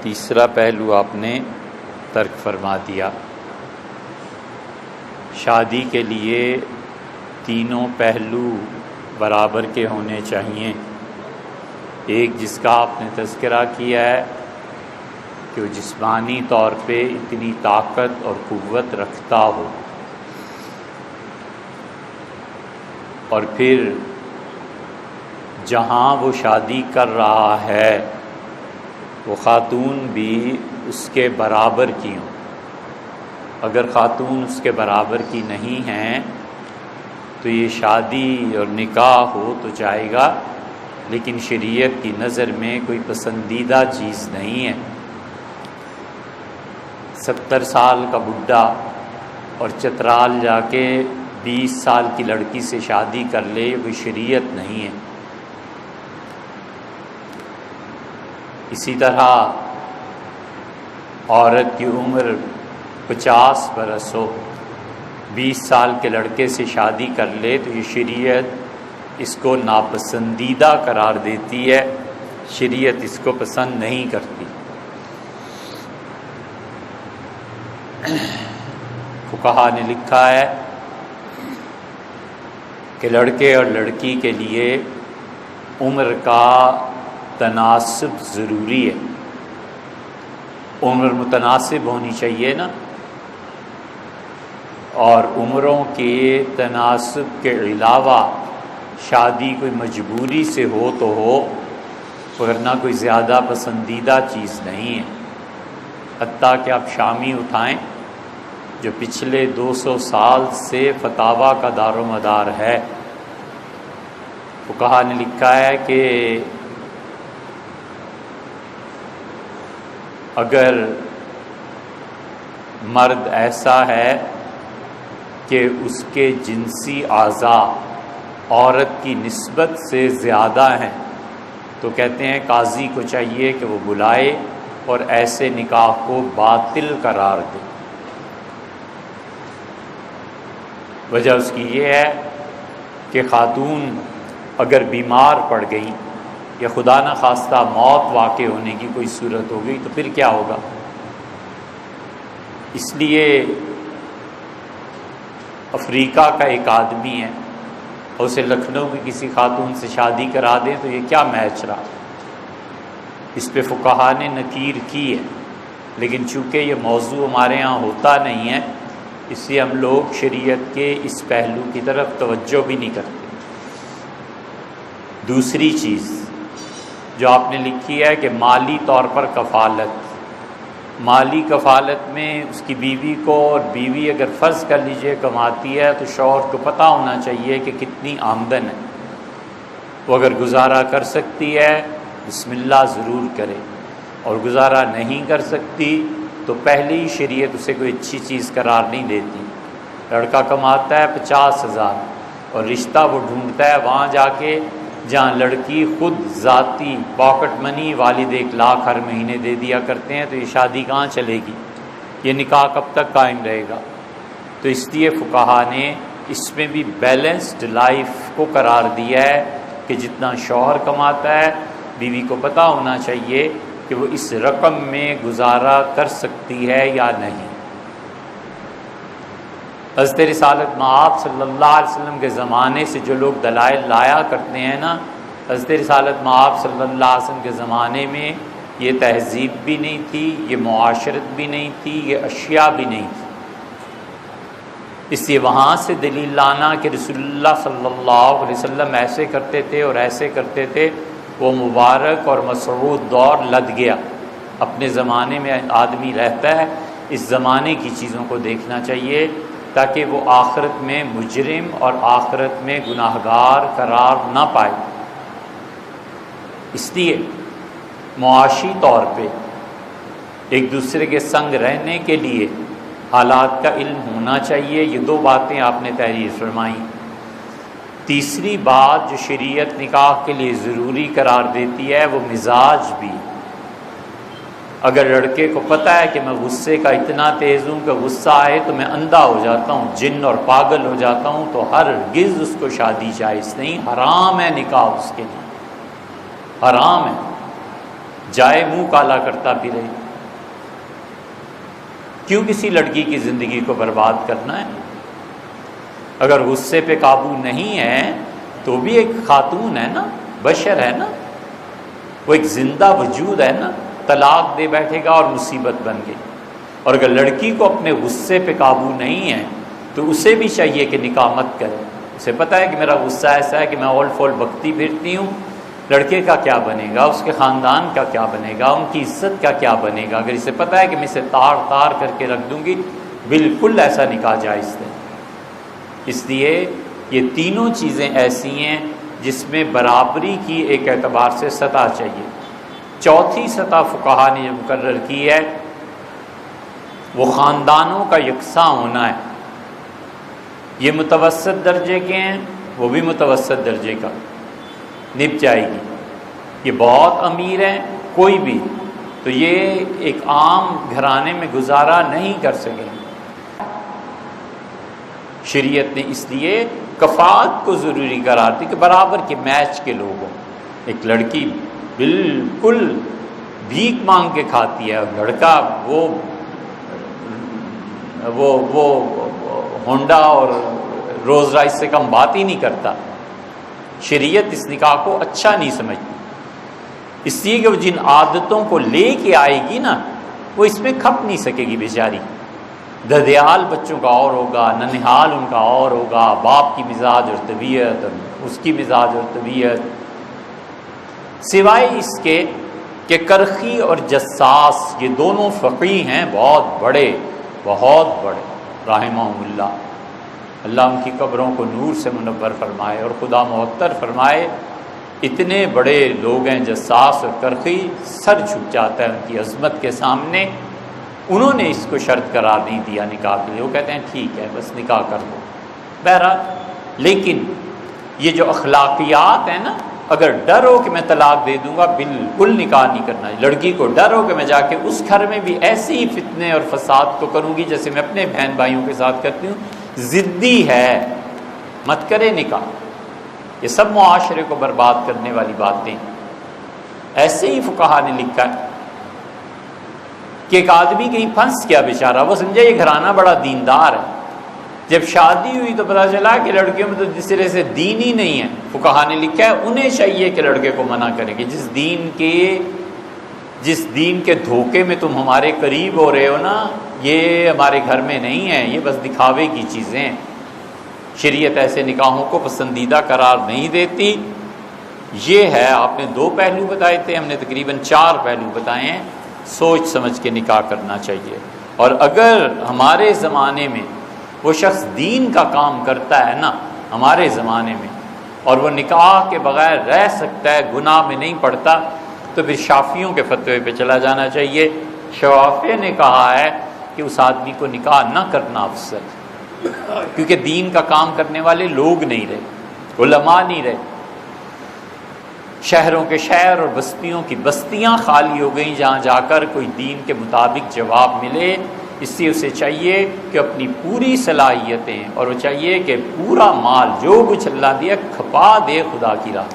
تیسرا پہلو آپ نے ترک فرما دیا۔ شادی کے لیے تینوں پہلو برابر کے ہونے چاہیے۔ ایک جس کا آپ نے تذکرہ کیا ہے کہ وہ جسمانی طور پہ اتنی طاقت اور قوت رکھتا ہو، اور پھر جہاں وہ شادی کر رہا ہے وہ خاتون بھی اس کے برابر کی ہوں۔ اگر خاتون اس کے برابر کی نہیں ہیں تو یہ شادی اور نکاح ہو تو جائے گا، لیکن شریعت کی نظر میں کوئی پسندیدہ چیز نہیں ہے۔ 70 سال کا بڈھا اور چترال جا کے 20 سال کی لڑکی سے شادی کر لے، وہ شریعت نہیں ہے۔ اسی طرح عورت کی عمر 50 برس ہو، 20 سال کے لڑکے سے شادی کر لے تو یہ شریعت اس کو ناپسندیدہ قرار دیتی ہے، شریعت اس کو پسند نہیں کرتی۔ فقہا نے لکھا ہے کہ لڑکے اور لڑکی کے لیے عمر کا تناسب ضروری ہے۔ عمر متناسب ہونی چاہیے نا، اور عمروں کے تناسب کے علاوہ شادی کوئی مجبوری سے ہو تو ہو، ورنہ کوئی زیادہ پسندیدہ چیز نہیں ہے۔ حتیٰ کہ آپ شامی اٹھائیں جو پچھلے 200 سال سے فتاویٰ کا دار و مدار ہے، فقہا نے لکھا ہے کہ اگر مرد ایسا ہے کہ اس کے جنسی اعضاء عورت کی نسبت سے زیادہ ہیں تو کہتے ہیں قاضی کو چاہیے کہ وہ بلائے اور ایسے نکاح کو باطل قرار دے۔ وجہ اس کی یہ ہے کہ خاتون اگر بیمار پڑ گئی یا خدا نہ خواستہ موت واقع ہونے کی کوئی صورت ہو گئی تو پھر کیا ہوگا؟ اس لیے افریقہ کا ایک آدمی ہے اور اسے لکھنؤ کی کسی خاتون سے شادی کرا دیں تو یہ کیا میچ رہا؟ اس پہ فقہا نے نکیر کی ہے، لیکن چونکہ یہ موضوع ہمارے ہاں ہوتا نہیں ہے، اس لیے ہم لوگ شریعت کے اس پہلو کی طرف توجہ بھی نہیں کرتے۔ دوسری چیز جو آپ نے لکھی ہے کہ مالی طور پر کفالت، مالی کفالت میں اس کی بیوی کو، اور بیوی اگر فرض کر لیجئے کماتی ہے تو شوہر کو پتہ ہونا چاہیے کہ کتنی آمدن ہے۔ وہ اگر گزارا کر سکتی ہے بسم اللہ ضرور کرے، اور گزارا نہیں کر سکتی تو پہلے ہی شریعت اسے کوئی اچھی چیز قرار نہیں دیتی۔ لڑکا کماتا ہے 50,000 اور رشتہ وہ ڈھونڈتا ہے وہاں جا کے جہاں لڑکی خود ذاتی پاکٹ منی والد 1 لاکھ ہر مہینے دے دیا کرتے ہیں، تو یہ شادی کہاں چلے گی؟ یہ نکاح کب تک قائم رہے گا؟ تو اس لیے فقہا نے اس میں بھی بیلنسڈ لائف کو قرار دیا ہے کہ جتنا شوہر کماتا ہے بیوی کو پتہ ہونا چاہیے کہ وہ اس رقم میں گزارا کر سکتی ہے یا نہیں۔ حضرت رسالت مآب صلی اللہ علیہ وسلم کے زمانے سے جو لوگ دلائل لایا کرتے ہیں نا، حضرت رسالت مآب صلی اللہ علیہ وسلم کے زمانے میں یہ تہذیب بھی نہیں تھی، یہ معاشرت بھی نہیں تھی، یہ اشیاء بھی نہیں تھی۔ اس لیے وہاں سے دلیل لانا کہ رسول اللہ صلی اللہ علیہ وسلم ایسے کرتے تھے اور ایسے کرتے تھے، وہ مبارک اور مسعود دور لد گیا۔ اپنے زمانے میں آدمی رہتا ہے، اس زمانے کی چیزوں کو دیکھنا چاہیے تاکہ وہ آخرت میں مجرم اور آخرت میں گناہگار قرار نہ پائے۔ اس لیے معاشی طور پہ ایک دوسرے کے سنگ رہنے کے لیے حالات کا علم ہونا چاہیے۔ یہ 2 باتیں آپ نے تحریر فرمائیں۔ تیسری بات جو شریعت نکاح کے لیے ضروری قرار دیتی ہے وہ مزاج بھی۔ اگر لڑکے کو پتہ ہے کہ میں غصے کا اتنا تیز ہوں کہ غصہ آئے تو میں اندھا ہو جاتا ہوں، جن اور پاگل ہو جاتا ہوں، تو ہرگز اس کو شادی جائز نہیں، حرام ہے نکاح اس کے لیے، حرام ہے۔ جائے منہ کالا کرتا پھرے؟ کیوں کسی لڑکی کی زندگی کو برباد کرنا ہے؟ اگر غصے پہ قابو نہیں ہے تو بھی ایک خاتون ہے نا، بشر ہے نا، وہ ایک زندہ وجود ہے نا، طلاق دے بیٹھے گا اور مصیبت بن گئی۔ اور اگر لڑکی کو اپنے غصے پہ قابو نہیں ہے تو اسے بھی چاہیے کہ نکاح مت کرے۔ اسے پتہ ہے کہ میرا غصہ ایسا ہے کہ میں اول فول بکتی پھرتی ہوں، لڑکے کا کیا بنے گا، اس کے خاندان کا کیا بنے گا، ان کی عزت کا کیا بنے گا۔ اگر اسے پتہ ہے کہ میں اسے تار تار کر کے رکھ دوں گی، بالکل ایسا نکاح جائز ہے۔ اس لیے یہ تینوں چیزیں ایسی ہیں جس میں برابری کی ایک اعتبار سے سطح چاہیے۔ چوتھی سطح فقہا نے جو مقرر کی ہے وہ خاندانوں کا یکساں ہونا ہے۔ یہ متوسط درجے کے ہیں، وہ بھی متوسط درجے کا، نپ جائے گی۔ یہ بہت امیر ہیں کوئی بھی، تو یہ ایک عام گھرانے میں گزارا نہیں کر سکیں۔ شریعت نے اس لیے کفاءت کو ضروری قرار دی کہ برابر کے میچ کے لوگ ہوں۔ ایک لڑکی بالکل بھیک مانگ کے کھاتی ہے اور لڑکا وہ ہونڈا اور روز رائس سے کم بات ہی نہیں کرتا۔ شریعت اس نکاح کو اچھا نہیں سمجھتی، اس لیے کہ وہ جن عادتوں کو لے کے آئے گی نا، وہ اس میں کھپ نہیں سکے گی بیچاری۔ ددیال بچوں کا اور ہوگا، ننہال ان کا اور ہوگا، باپ کی مزاج اور طبیعت اور اس کی مزاج اور طبیعت، سوائے اس کے کہ کرخی اور جساس یہ دونوں فقیہ ہیں بہت بڑے رحمہم اللہ، اللہ ان کی قبروں کو نور سے منور فرمائے اور خدا معطر فرمائے۔ اتنے بڑے لوگ ہیں جساس اور کرخی، سر جھک جاتا ہے ان کی عظمت کے سامنے۔ انہوں نے اس کو شرط قرار نہیں دیا نکاح کے لیے، وہ کہتے ہیں ٹھیک ہے بس نکاح کر دو بہرحال۔ لیکن یہ جو اخلاقیات ہیں نا، اگر ڈر ہو کہ میں طلاق دے دوں گا، بالکل نکاح نہیں کرنا۔ لڑکی کو ڈر ہو کہ میں جا کے اس گھر میں بھی ایسے ہی فتنے اور فساد کو کروں گی جیسے میں اپنے بہن بھائیوں کے ساتھ کرتی ہوں، ضدی ہے، مت کرے نکاح۔ یہ سب معاشرے کو برباد کرنے والی باتیں۔ ایسے ہی فقہا نے لکھا ہے کہ ایک آدمی کہیں پھنس گیا بیچارہ، وہ سمجھا یہ گھرانہ بڑا دیندار ہے، جب شادی ہوئی تو پتہ چلا کہ لڑکیوں میں تو جس طرح سے دین ہی نہیں ہے۔ فقہا نے لکھا ہے انہیں چاہیے کہ لڑکے کو منع کریں کہ جس دین کے دھوکے میں تم ہمارے قریب ہو رہے ہو نا، یہ ہمارے گھر میں نہیں ہے، یہ بس دکھاوے کی چیزیں ہیں۔ شریعت ایسے نکاحوں کو پسندیدہ قرار نہیں دیتی۔ یہ ہے، آپ نے 2 پہلو بتائے تھے، ہم نے تقریباً 4 پہلو بتائے ہیں۔ سوچ سمجھ کے نکاح کرنا چاہیے۔ اور اگر ہمارے زمانے میں وہ شخص دین کا کام کرتا ہے نا، ہمارے زمانے میں، اور وہ نکاح کے بغیر رہ سکتا ہے، گناہ میں نہیں پڑتا، تو پھر شافعیوں کے فتوے پہ چلا جانا چاہیے۔ شافعی نے کہا ہے کہ اس آدمی کو نکاح نہ کرنا افضل، کیونکہ دین کا کام کرنے والے لوگ نہیں رہے، علماء نہیں رہے، شہروں کے شہر اور بستیوں کی بستیاں خالی ہو گئیں جہاں جا کر کوئی دین کے مطابق جواب ملے۔ اس لیے اسے چاہیے کہ اپنی پوری صلاحیتیں اور وہ چاہیے کہ پورا مال جو کچھ اللہ دیا کھپا دے خدا کی راہ۔